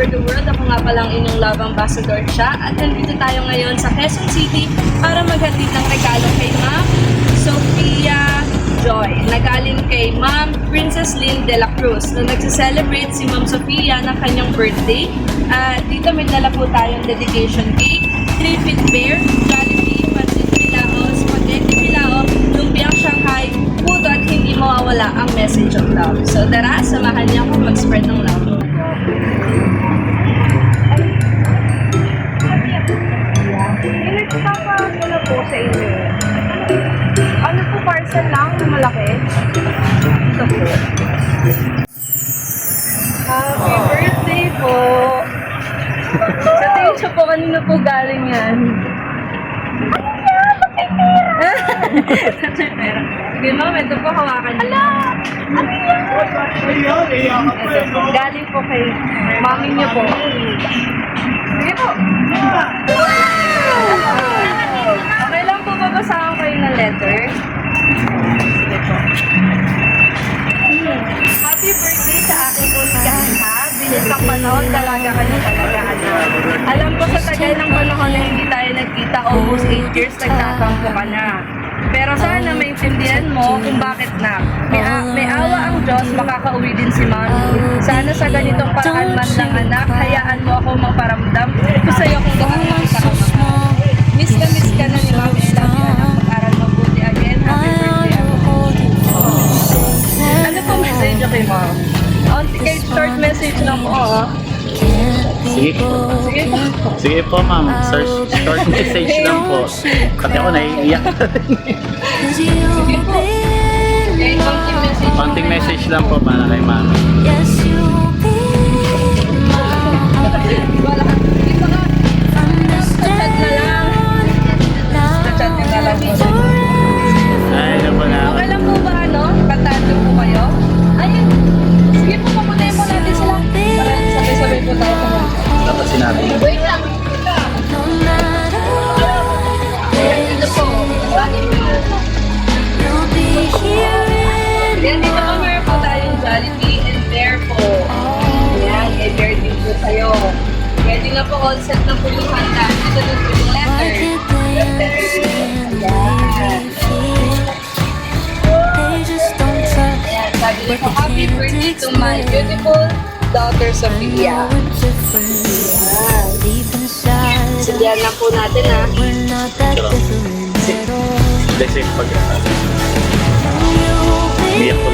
over the world. Ako nga palang inyong love ambassador siya. At nandito tayo ngayon sa Quezon City para maghatid ng regalo kay Ma'am Sophia Joy. Nagaling kay Ma'am Princess Lynn de la Cruz na nagse-celebrate si Ma'am Sophia ng kanyang birthday. At dito may dala po tayong dedication cake, 3-feet bear, Jollibee, Pansit Pilao, Spaghetti Pilao, Lumpiang Shanghai, puto at hindi mawawala ang message of love. So tara, samahan niyo ako mag-spread ng love. Nagpapagano po sa inyo. Ano po, parcel lang na malaki? Ito po. Happy birthday po! Sa tingin siya po, kanino po galing yan? Sige ma'am, ito po hawakan niyo. Ito po, galing po kay mami niyo po. Sige po. Okay lang po, babasahan ko yung letter. Sige po. Happy birthday sa aking punikahan ha. Bilis ang panahon, dalaga ka na talaga. Alam ko sa tagal ng panahon na hindi tayo nagkita, almost 8 years nagtatampo ka na. Pero sana maintindihan mo kung bakit na. May awa ang Diyos, makakauwi din si Mami. Sana sa ganitong paraan man lang anak, hayaan mo ako maparamdam ko sa'yo kung gaano kita kamahal. Miss ka na ni Mami. Love you anak, mag-aral mabuti again. Happy birthday ako. Ano po message nyo kay Mom? Kahit short message lang po. Sige po. Sige po, ma'am. Short message lang po. Pati ako naiiyak. Sige po. Okay, konting message. Konting message lang po para kay ma'am. Wala ka. Hindi pa nga. Chat na lang. Chat na lang po. Ay, ano po na. Okay lang po ba ano? Kantahan po kayo? Ayun. Sige po, papunayin po natin sila. Para sabay-sabay po tayo sa mga. Dapat sinabi. Wait lang. Ito po. Yan, dito po meron po tayong Jollibee and Bear po. Yan, and Bear din po sa'yo. Ready na po, all set na po yung handa. Ito na po yung letter. Ayan, sabi niyo po, happy birthday to my beautiful daughter Sophia. Ayan. Sindihan lang po natin ha. Kasi pag umiyak ko